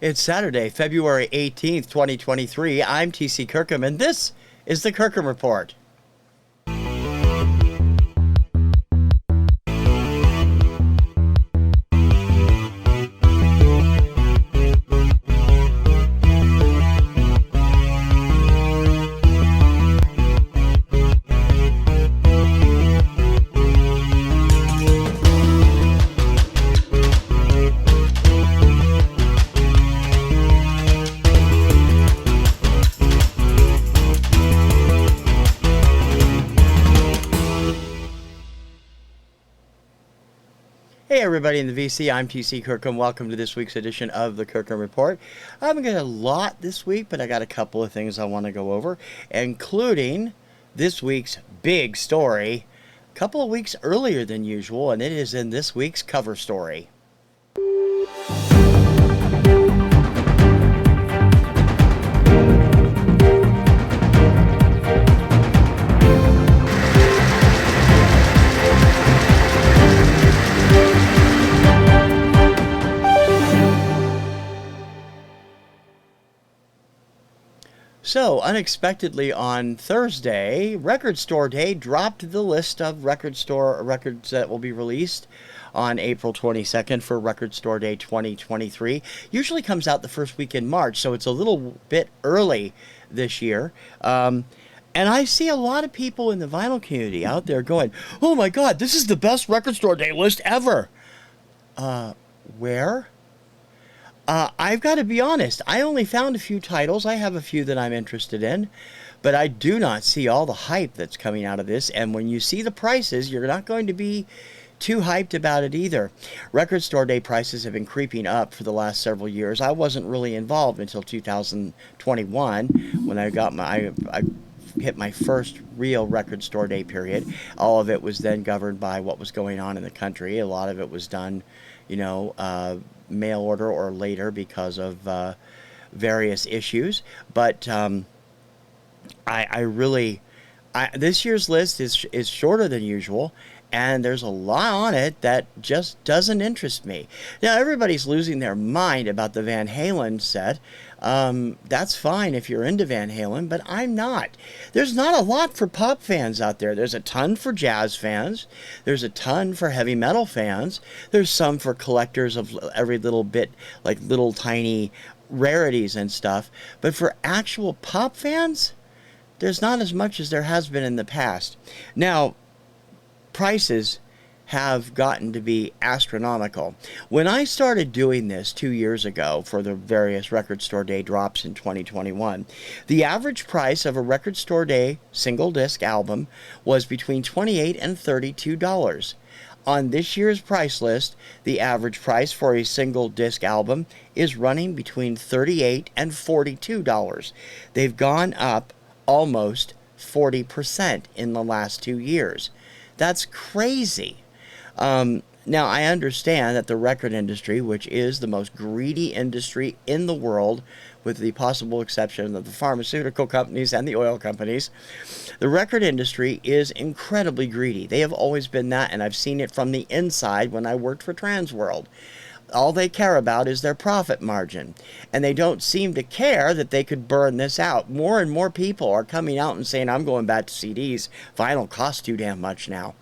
It's Saturday, February 18th, 2023. I'm TC Kirkham, and this is the Kirkham Report. Hey everybody in the VC, I'm TC Kirkham. Welcome to this week's edition of the Kirkham Report. I haven't got a lot this week, but I got a couple of things I want to go over, including this week's big story, a couple of weeks earlier than usual, and it is in this week's cover story. So, unexpectedly on Thursday, Record Store Day dropped the list of records that will be released on April 22nd for Record Store Day 2023. Usually comes out the first week in March, so it's a little bit early this year. And I see a lot of people in the vinyl community out there going, "Oh my God, this is the best Record Store Day list ever." Where? I've got to be honest, I only found a few titles. I have a few that I'm interested in, but I do not see all the hype that's coming out of this, and when you see the prices, you're not going to be too hyped about it either. Record Store Day prices have been creeping up for the last several years. I wasn't really involved until 2021 when I hit my first real Record Store Day period. All of it was then governed by what was going on in the country. A lot of it was done, mail order or later because of various issues. But this year's list is shorter than usual, and there's a lot on it that just doesn't interest me. Now, everybody's losing their mind about the Van Halen set. That's fine if you're into Van Halen, but I'm not. There's not a lot for pop fans out there. There's a ton for jazz fans. There's a ton for heavy metal fans. There's some for collectors of every little bit, like little tiny rarities and stuff. But for actual pop fans, there's not as much as there has been in the past. Now, prices have gotten to be astronomical. When I started doing this 2 years ago for the various Record Store Day drops in 2021, the average price of a Record Store Day single disc album was between $28 and $32. On this year's price list, the average price for a single disc album is running between $38 and $42. They've gone up almost 40% in the last 2 years. That's crazy. Now, I understand that the record industry, which is the most greedy industry in the world, with the possible exception of the pharmaceutical companies and the oil companies, the record industry is incredibly greedy. They have always been that, and I've seen it from the inside when I worked for Transworld. All they care about is their profit margin, and they don't seem to care that they could burn this out. More and more people are coming out and saying, "I'm going back to CDs. Vinyl costs too damn much now."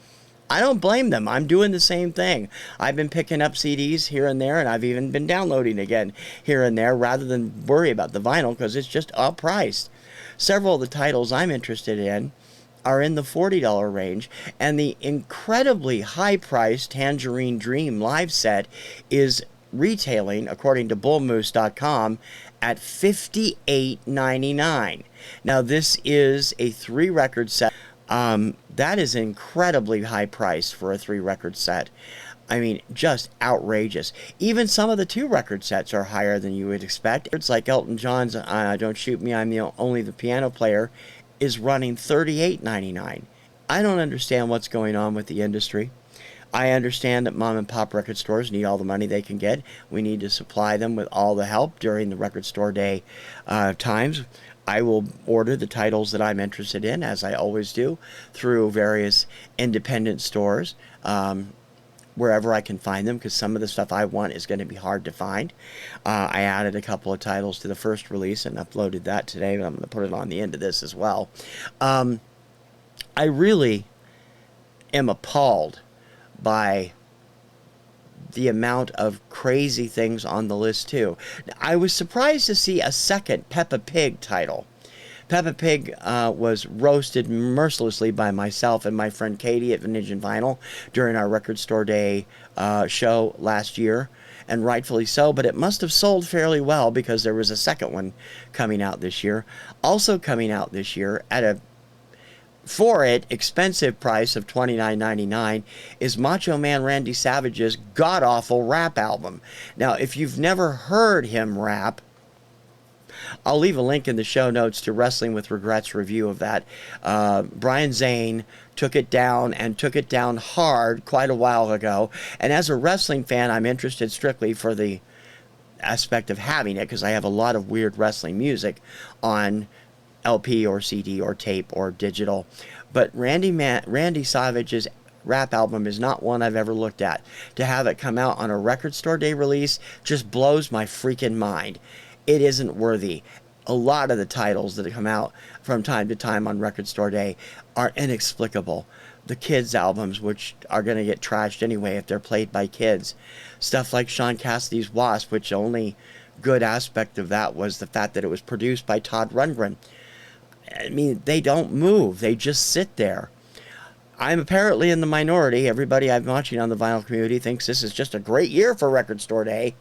I don't blame them. I'm doing the same thing. I've been picking up CDs here and there, and I've even been downloading again here and there rather than worry about the vinyl because it's just outpriced. Several of the titles I'm interested in are in the $40 range, and the incredibly high-priced Tangerine Dream live set is retailing, according to bullmoose.com, at $58.99. Now, this is a 3-record set. That is incredibly high price for a 3-record set. I mean, just outrageous. Even some of the 2-record sets are higher than you would expect. It's like Elton John's Don't Shoot Me, I'm Only the Piano Player is running $38.99. I don't understand what's going on with the industry. I understand that mom and pop record stores need all the money they can get. We need to supply them with all the help during the Record Store Day times. I will order the titles that I'm interested in, as I always do, through various independent stores. wherever I can find them, because some of the stuff I want is going to be hard to find. I added a couple of titles to the first release and uploaded that today, but I'm going to put it on the end of this as well. I really am appalled by the amount of crazy things on the list, too. I was surprised to see a second Peppa Pig title. Peppa Pig was roasted mercilessly by myself and my friend Katie at Vintage and Vinyl during our Record Store Day show last year, and rightfully so, but it must have sold fairly well because there was a second one coming out this year. Also coming out this year at a, for it, expensive price of $29.99 is Macho Man Randy Savage's god-awful rap album. Now, if you've never heard him rap, I'll leave a link in the show notes to Wrestling with Regret's review of that. Brian Zane took it down, and took it down hard quite a while ago. And as a wrestling fan, I'm interested strictly for the aspect of having it, because I have a lot of weird wrestling music on LP or CD or tape or digital. But Randy Savage's rap album is not one I've ever looked at. To have it come out on a Record Store Day release just blows my freaking mind. It isn't worthy. A lot of the titles that come out from time to time on Record Store Day are inexplicable. The kids' albums, which are going to get trashed anyway if they're played by kids. Stuff like Sean Cassidy's Wasp, which only good aspect of that was the fact that it was produced by Todd Rundgren. I mean, they don't move. They just sit there. I'm apparently in the minority. Everybody I'm watching on the vinyl community thinks this is just a great year for Record Store Day.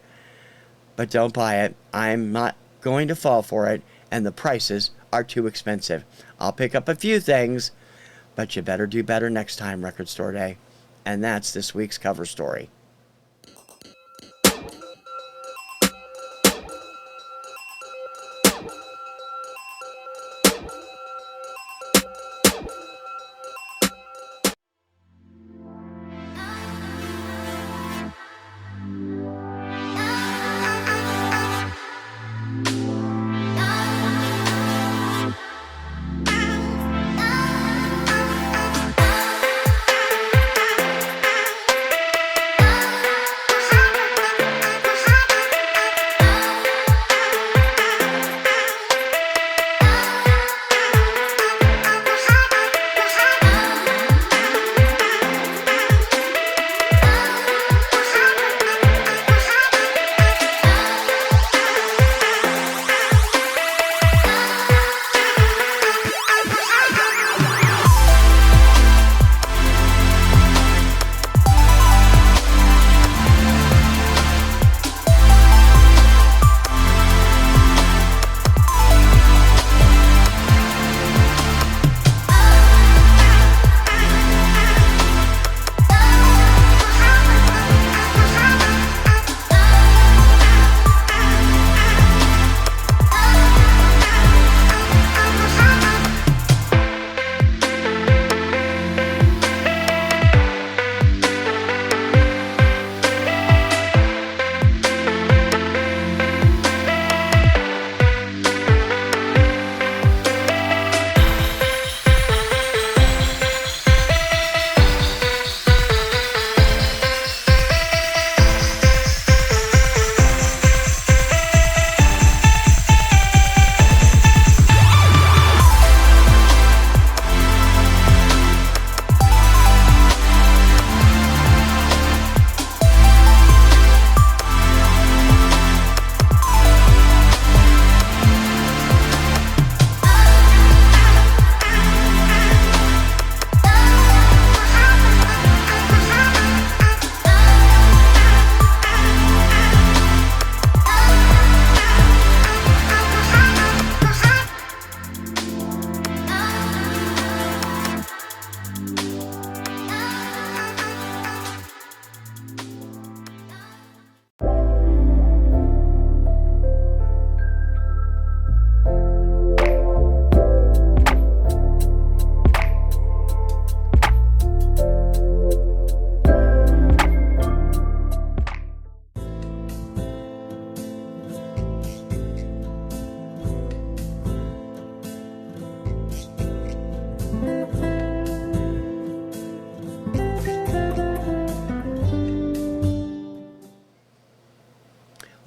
But don't buy it. I'm not going to fall for it, and the prices are too expensive. I'll pick up a few things, but you better do better next time, Record Store Day. And that's this week's cover story.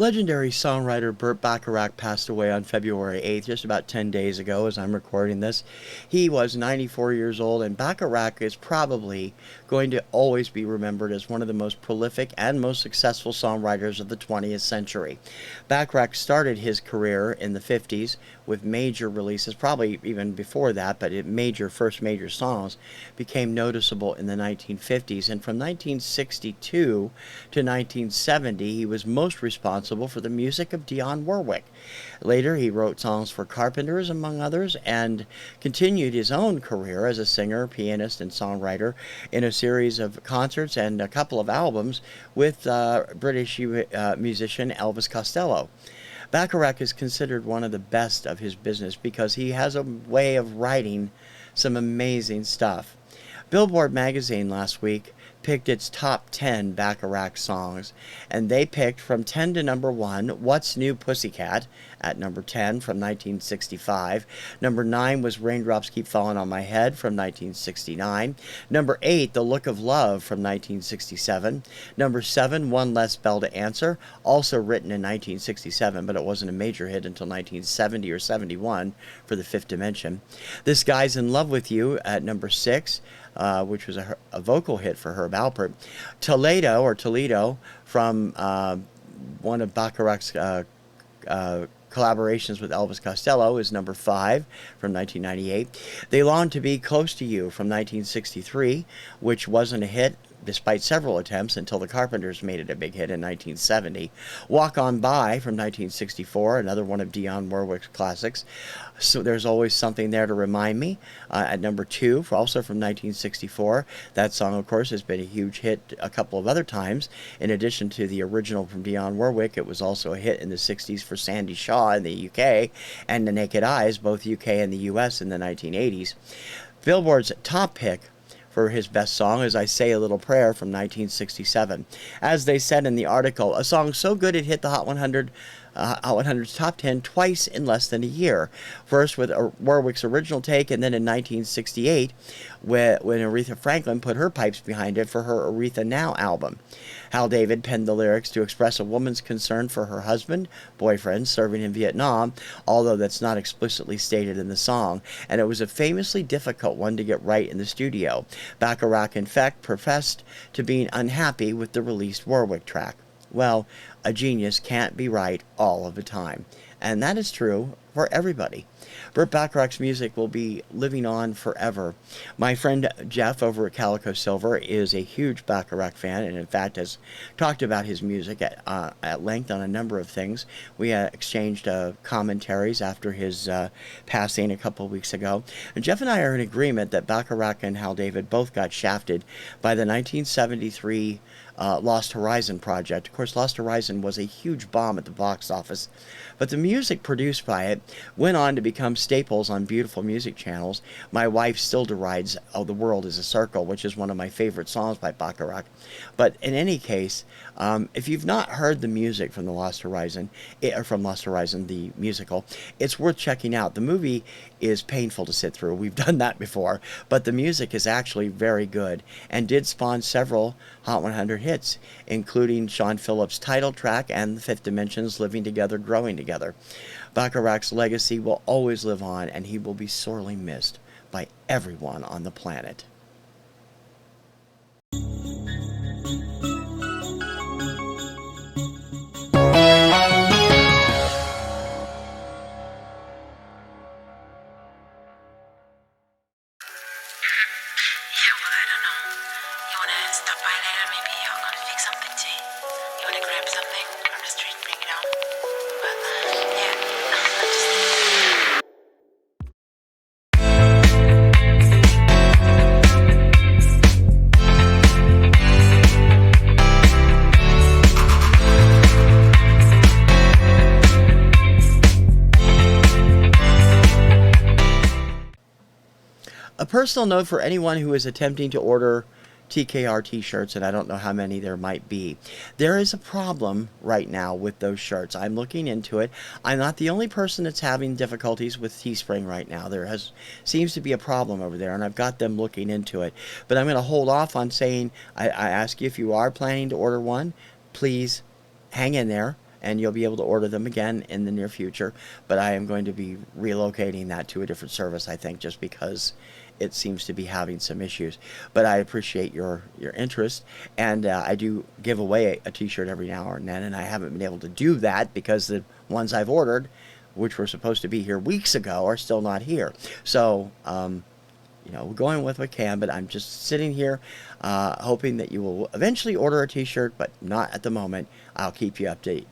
Legendary songwriter Burt Bacharach passed away on February 8th, just about 10 days ago as I'm recording this. He was 94 years old, and Bacharach is probably going to always be remembered as one of the most prolific and most successful songwriters of the 20th century. Bacharach started his career in the 50s with major releases, probably even before that, but first major songs became noticeable in the 1950s, and from 1962 to 1970 he was most responsible for the music of Dionne Warwick. Later he wrote songs for Carpenters, among others, and continued his own career as a singer, pianist, and songwriter in a series of concerts and a couple of albums with British musician Elvis Costello. Bacharach is considered one of the best of his business because he has a way of writing some amazing stuff. Billboard magazine last week picked its top 10 Bacharach songs, and they picked from 10 to number 1, What's New Pussycat, at number 10 from 1965. Number 9 was Raindrops Keep Falling on My Head from 1969. Number 8, The Look of Love from 1967. Number 7, One Less Bell to Answer, also written in 1967, but it wasn't a major hit until 1970 or 71 for the Fifth Dimension. This Guy's in Love with You at number 6. Which was a vocal hit for Herb Alpert. Toledo from one of Bacharach's collaborations with Elvis Costello is number 5 from 1998. They Long to Be Close to You from 1963, which wasn't a hit despite several attempts until the Carpenters made it a big hit in 1970. Walk On By from 1964, another one of Dionne Warwick's classics. So There's Always Something There to Remind Me at number 2, also from 1964. That song, of course, has been a huge hit a couple of other times. In addition to the original from Dionne Warwick, it was also a hit in the 60s for Sandy Shaw in the UK, and The Naked Eyes, both UK and the US, in the 1980s. Billboard's top pick for his best song is I Say a Little Prayer from 1967. As they said in the article, a song so good it hit the Hot 100's top 10 twice in less than a year. First with Warwick's original take, and then in 1968 when Aretha Franklin put her pipes behind it for her Aretha Now album. Hal David penned the lyrics to express a woman's concern for her boyfriend serving in Vietnam, although that's not explicitly stated in the song, and it was a famously difficult one to get right in the studio. Bacharach, in fact, professed to being unhappy with the released Warwick track. Well, a genius can't be right all of the time, and that is true for everybody. Burt Bacharach's music will be living on forever. My friend Jeff over at Calico Silver is a huge Bacharach fan, and in fact has talked about his music at length on a number of things. We exchanged commentaries after his passing a couple of weeks ago. And Jeff and I are in agreement that Bacharach and Hal David both got shafted by the 1973 Lost Horizon project. Of course, Lost Horizon was a huge bomb at the box office, but the music produced by it went on to become staples on beautiful music channels. My wife still derides Oh, the World is a Circle, which is one of my favorite songs by Bacharach. But in any case, if you've not heard the music from the Lost Horizon, the musical, it's worth checking out. The movie is painful to sit through. We've done that before, but the music is actually very good and did spawn several Hot 100 hits, including Sean Phillips' title track and the Fifth Dimension's Living Together, Growing Together. Bacharach's legacy will always live on, and he will be sorely missed by everyone on the planet. A personal note for anyone who is attempting to order TKR t-shirts, and I don't know how many there might be. There is a problem right now with those shirts. I'm looking into it. I'm not the only person that's having difficulties with Teespring right now. Seems to be a problem over there, and I've got them looking into it. But I'm going to hold off on saying, I ask you if you are planning to order one, please hang in there. and you'll be able to order them again in the near future. But I am going to be relocating that to a different service, I think, just because it seems to be having some issues. But I appreciate your interest, and I do give away a t-shirt every now and then, and I haven't been able to do that because the ones I've ordered, which were supposed to be here weeks ago, are still not here. So you know, we're going with what we can, but I'm just sitting here hoping that you will eventually order a t-shirt, but not at the moment. I'll keep you updated.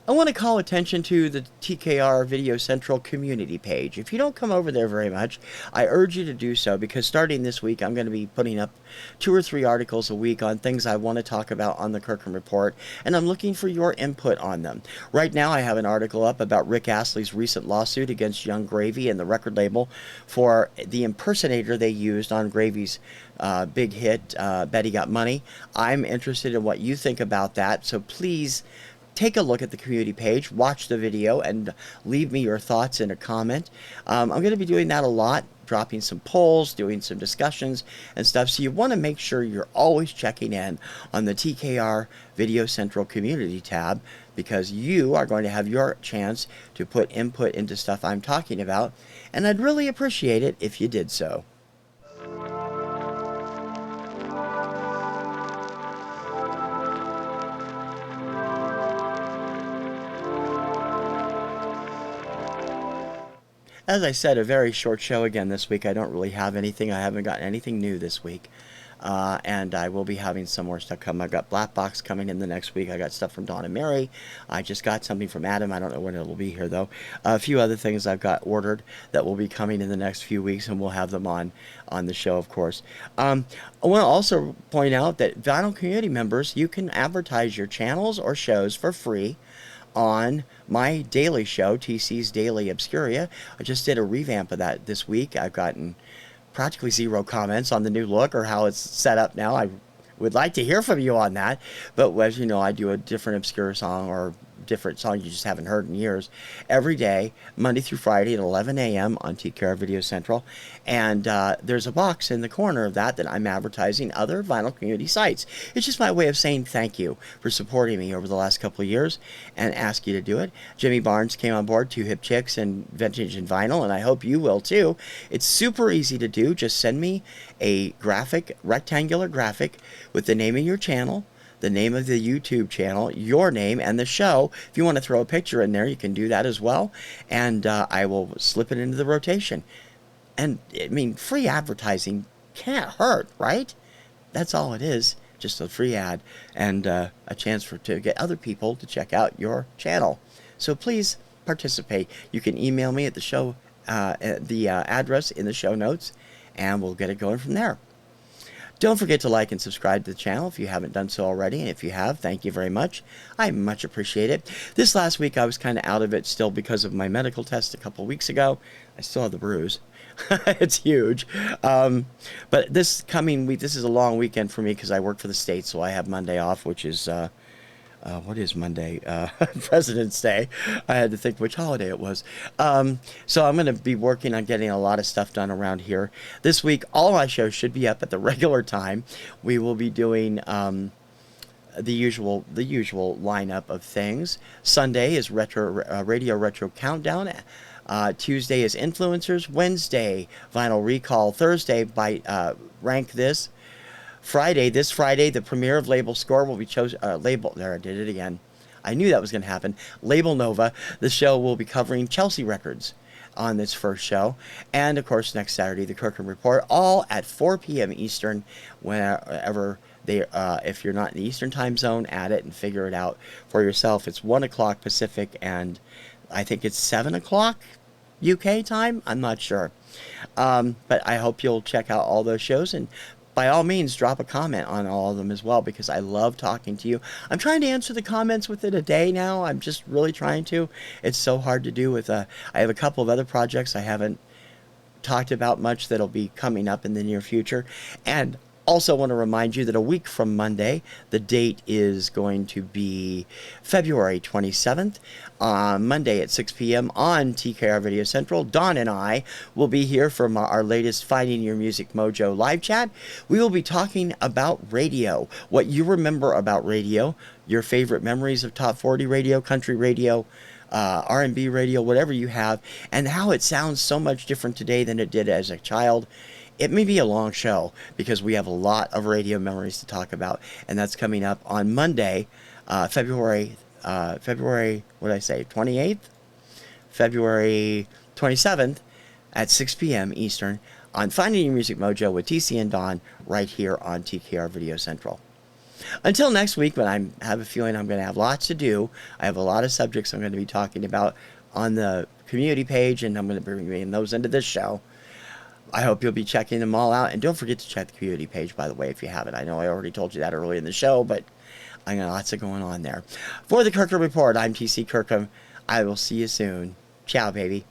I want to call attention to the TKR Video Central community page. If you don't come over there very much, I urge you to do so, because starting this week, I'm going to be putting up 2 or 3 articles a week on things I want to talk about on the Kirkham Report, and I'm looking for your input on them. Right now, I have an article up about Rick Astley's recent lawsuit against Young Gravy and the record label for the impersonator they used on Gravy's big hit, Betty Got Money. I'm interested in what you think about that, so please take a look at the community page, watch the video, and leave me your thoughts in a comment. I'm going to be doing that a lot, dropping some polls, doing some discussions and stuff, so you want to make sure you're always checking in on the TKR Video Central community tab, because you are going to have your chance to put input into stuff I'm talking about, and I'd really appreciate it if you did so. As I said, a very short show again this week. I don't really have anything. I haven't gotten anything new this week. And I will be having some more stuff come. I've got Black Box coming in the next week. I got stuff from Dawn and Mary. I just got something from Adam. I don't know when it will be here, though. A few other things I've got ordered that will be coming in the next few weeks, and we'll have them on the show, of course. I want to also point out that Vinyl community members, you can advertise your channels or shows for free on my daily show, TC's Daily Obscuria. I just did a revamp of that this week. I've gotten practically 0 comments on the new look or how it's set up now. I would like to hear from you on that. But as you know, I do a different Obscura song or different song you just haven't heard in years every day, Monday through Friday at 11 a.m. on TKR Video Central. And there's a box in the corner of that I'm advertising other vinyl community sites. It's just my way of saying thank you for supporting me over the last couple of years and ask you to do it. Jimmy Barnes came on board, 2 Hip Chicks and Vintage and Vinyl, and I hope you will too. It's super easy to do. Just send me a graphic, rectangular graphic with the name of your channel, the name of the YouTube channel, your name, and the show. If you want to throw a picture in there, you can do that as well, and I will slip it into the rotation. And, I mean, free advertising can't hurt, right? That's all it is, just a free ad and a chance to get other people to check out your channel. So please participate. You can email me at the show, the address in the show notes, and we'll get it going from there. Don't forget to like and subscribe to the channel if you haven't done so already, and if you have, thank you very much. I much appreciate it. This last week I was kind of out of it still because of my medical test a couple weeks ago. I still have the bruise. It's huge. But this coming week, this is a long weekend for me because I work for the state, so I have Monday off, which is what is Monday? President's Day. I had to think which holiday it was. So I'm going to be working on getting a lot of stuff done around here. This week, all my shows should be up at the regular time. We will be doing the usual lineup of things. Sunday is Radio Retro Countdown. Tuesday is Influencers. Wednesday, Vinyl Recall. Thursday, by Rank This. This Friday, the premiere of Label Score will be chosen. There, I did it again. I knew that was going to happen. Label Nova. The show will be covering Chelsea records on this first show. And, of course, next Saturday, the Kirkham Report, all at 4 p.m. Eastern, wherever they, if you're not in the Eastern time zone, add it and figure it out for yourself. It's 1 o'clock Pacific, and I think it's 7 o'clock UK time. I'm not sure. But I hope you'll check out all those shows, and by all means, drop a comment on all of them as well, because I love talking to you. I'm trying to answer the comments within a day now. I'm just really trying to. It's so hard to do with I have a couple of other projects I haven't talked about much that'll be coming up in the near future. And Also want to remind you that a week from Monday, the date is going to be February 27th, Monday at 6 p.m. on TKR Video Central. Dawn and I will be here from our latest Finding Your Music Mojo live chat. We will be talking about radio, what you remember about radio, your favorite memories of top 40 radio, country radio, R&B radio, whatever you have, and how it sounds so much different today than it did as a child. It may be a long show because we have a lot of radio memories to talk about, and that's coming up on Monday, February, what did I say, 28th? February 27th at 6 p.m. Eastern on Finding Your Music Mojo with TC and Dawn right here on TKR Video Central. Until next week, when I have a feeling I'm going to have lots to do, I have a lot of subjects I'm going to be talking about on the community page, and I'm going to be bringing those into this show. I hope you'll be checking them all out. And don't forget to check the community page, by the way, if you haven't. I know I already told you that early in the show, but I got lots of going on there. For the Kirkham Report, I'm TC Kirkham. I will see you soon. Ciao, baby.